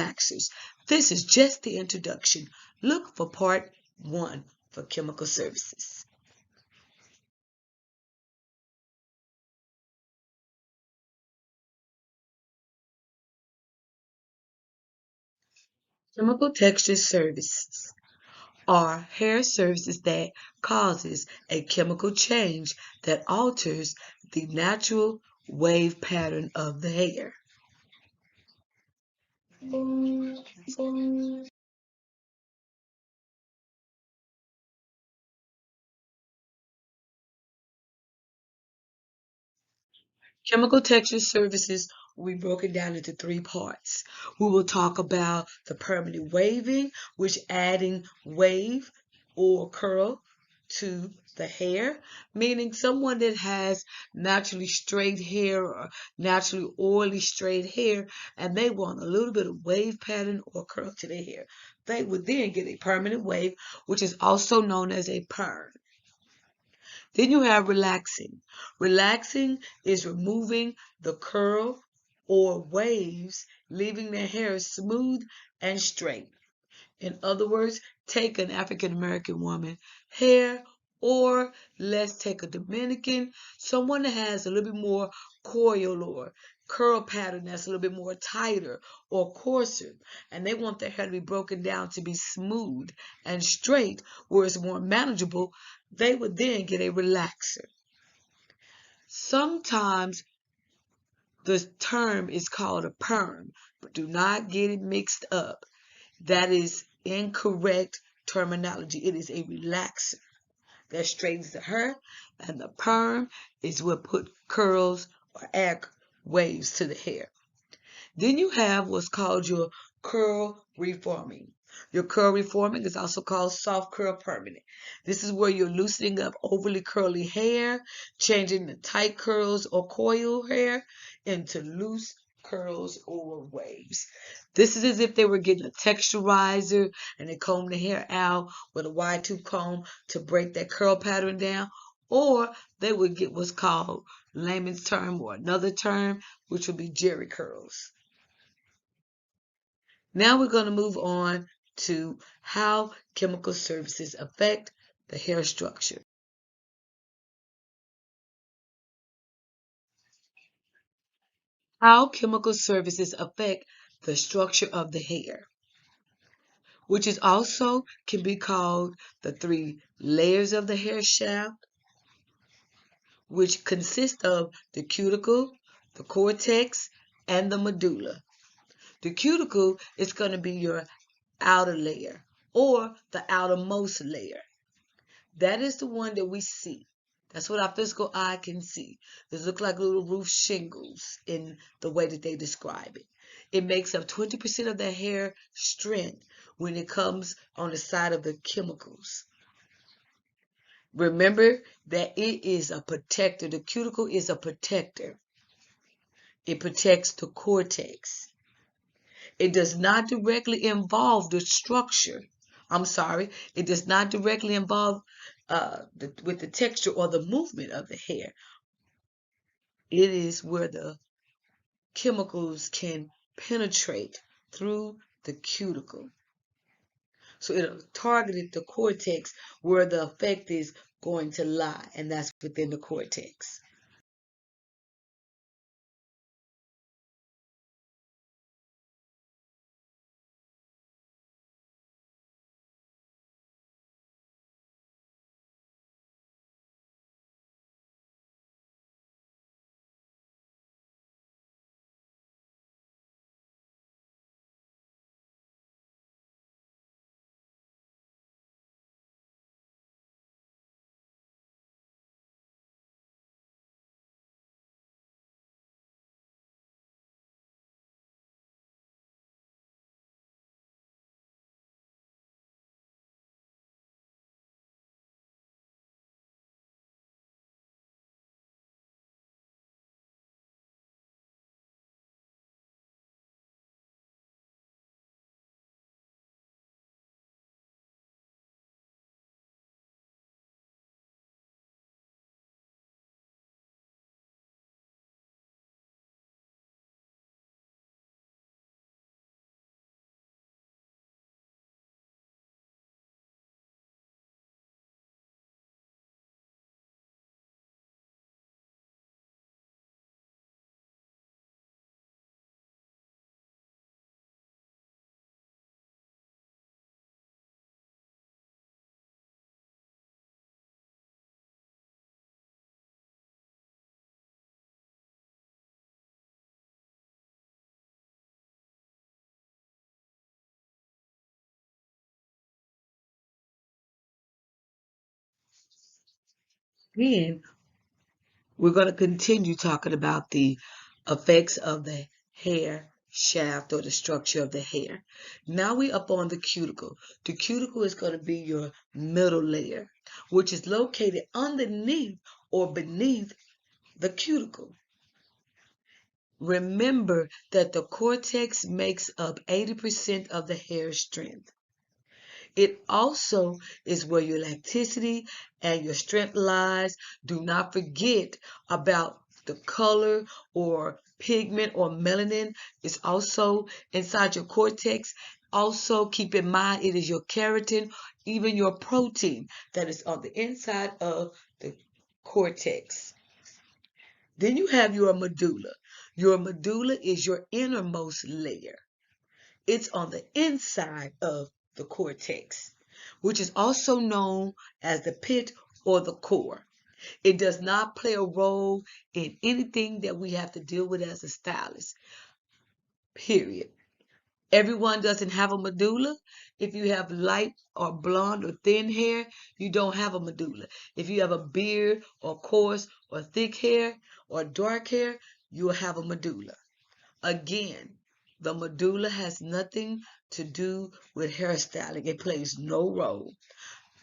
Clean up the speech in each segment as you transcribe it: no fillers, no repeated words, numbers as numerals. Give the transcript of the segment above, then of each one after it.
Relaxers. This is just the introduction. Look for part 1 for chemical services. Chemical texture services are hair services that causes a chemical change that alters the natural wave pattern of the hair. Chemical texture services will be broken down into 3 parts. We will talk about the permanent waving, which adding wave or curl to the hair, meaning someone that has naturally straight hair or naturally oily straight hair, and they want a little bit of wave pattern or curl to their hair. They would then get a permanent wave, which is also known as a perm. Then you have relaxing. Relaxing is removing the curl or waves, leaving the hair smooth and straight. In other words, take an African American woman hair, or let's take a Dominican, someone that has a little bit more coil or curl pattern that's a little bit more tighter or coarser, and they want their hair to be broken down to be smooth and straight where it's more manageable. They would then get a relaxer. Sometimes the term is called a perm, but do not get it mixed up. That is incorrect terminology. It is a relaxer that straightens the hair, and the perm is what put curls or add waves to the hair. Then you have what's called your curl reforming. Your curl reforming is also called soft curl permanent. This is where you're loosening up overly curly hair, changing the tight curls or coil hair into loose curls or waves. This is as if they were getting a texturizer and they comb the hair out with a wide tooth comb to break that curl pattern down, or they would get what's called layman's term or another term, which would be jerry curls. Now we're going to move on to how chemical services affect the hair structure. How chemical services affect the structure of the hair, which is also can be called the 3 layers of the hair shaft, which consist of the cuticle, the cortex, and the medulla. The cuticle is going to be your outer layer or the outermost layer. That is the one that we see. That's what our physical eye can see. These look like little roof shingles in the way that they describe it. It makes up 20% of the hair strength when it comes on the side of the chemicals. Remember that it is a protector. The cuticle is a protector. It protects the cortex. It does not directly involve the structure. I'm sorry, it does not directly involve with the texture or the movement of the hair. It is where the chemicals can penetrate through the cuticle. So it'll target the cortex where the effect is going to lie, and that's within the cortex. Again, we're going to continue talking about the effects of the hair shaft or the structure of the hair. Now we up on the cuticle. The cuticle is going to be your middle layer, which is located underneath or beneath the cuticle. Remember that the cortex makes up 80% of the hair strength. It also is where your elasticity and your strength lies. Do not forget about the color or pigment or melanin is also inside your cortex. Also, keep in mind it is your keratin, even your protein that is on the inside of the cortex. Then you have your medulla. Your medulla is your innermost layer. It's on the inside of the cortex, which is also known as the pit or the core. It does not play a role in anything that we have to deal with as a stylist, period. Everyone doesn't have a medulla. If you have light or blonde or thin hair, you don't have a medulla. If you have a beard or coarse or thick hair or dark hair, you will have a medulla. Again, the medulla has nothing to do with hairstyling. It plays no role.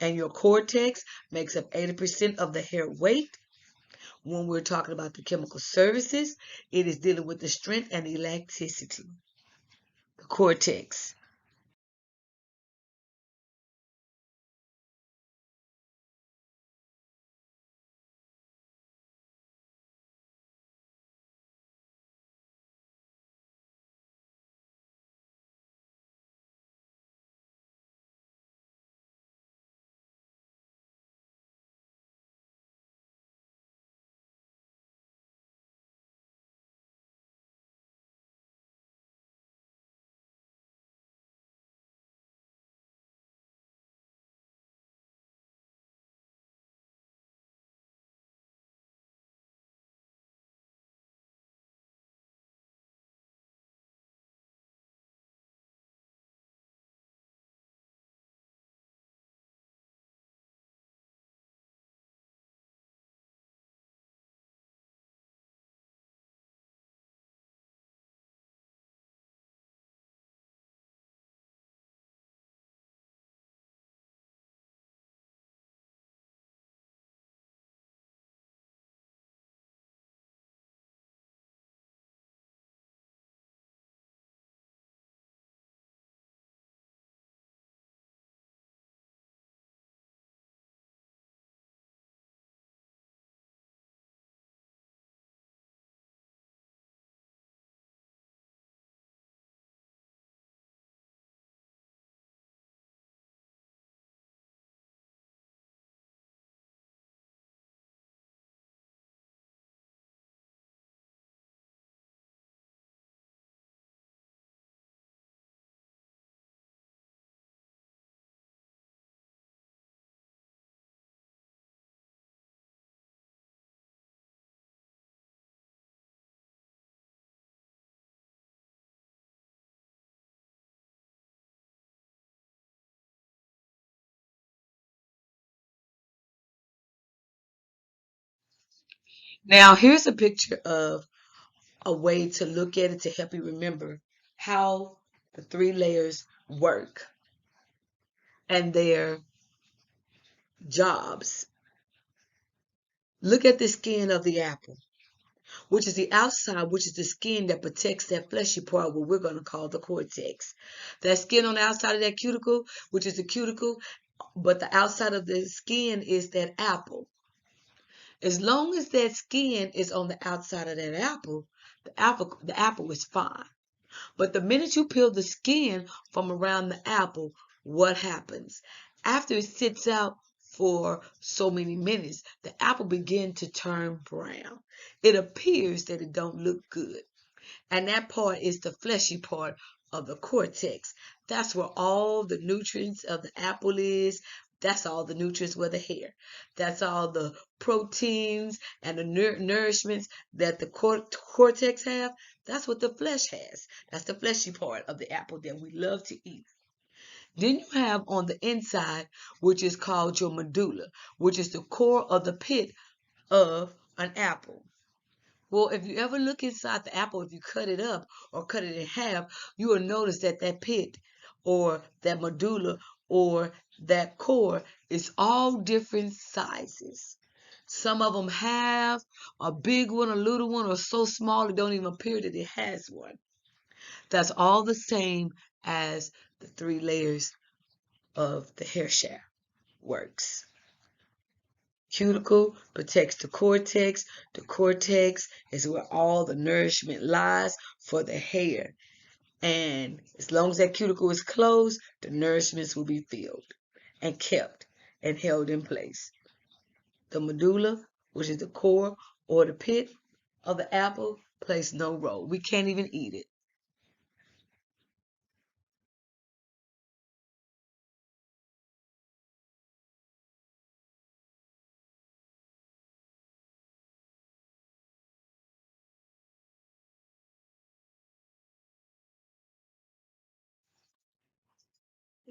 And your cortex makes up 80% of the hair weight. When we're talking about the chemical services, it is dealing with the strength and elasticity. The cortex. Now, here's a picture of a way to look at it to help you remember how the three layers work and their jobs. Look at the skin of the apple, which is the outside, which is the skin that protects that fleshy part, what we're going to call the cortex. That skin on the outside of that cuticle, which is the cuticle, but the outside of the skin is that apple. As long as that skin is on the outside of that apple, the apple is fine. But the minute you peel the skin from around the apple, what happens? After it sits out for so many minutes, the apple begins to turn brown. It appears that it don't look good. And that part is the fleshy part of the cortex. That's where all the nutrients of the apple is. That's all the nutrients with the hair. That's all the proteins and the nourishments that the cortex have. That's what the flesh has. That's the fleshy part of the apple that we love to eat. Then you have on the inside, which is called your medulla, which is the core of the pit of an apple. Well, if you ever look inside the apple, if you cut it up or cut it in half, you will notice that that pit or that medulla or that core is all different sizes. Some of them have a big one, a little one, or so small it don't even appear that it has one. That's all the same as the three layers of the hair shaft works. Cuticle protects the cortex. The cortex is where all the nourishment lies for the hair. And as long as that cuticle is closed, the nourishments will be filled and kept and held in place. The medulla, which is the core or the pit of the apple, plays no role. We can't even eat it.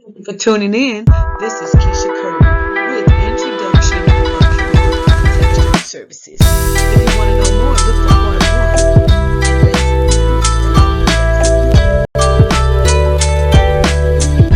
Thank you for tuning in. This is Keisha Curry.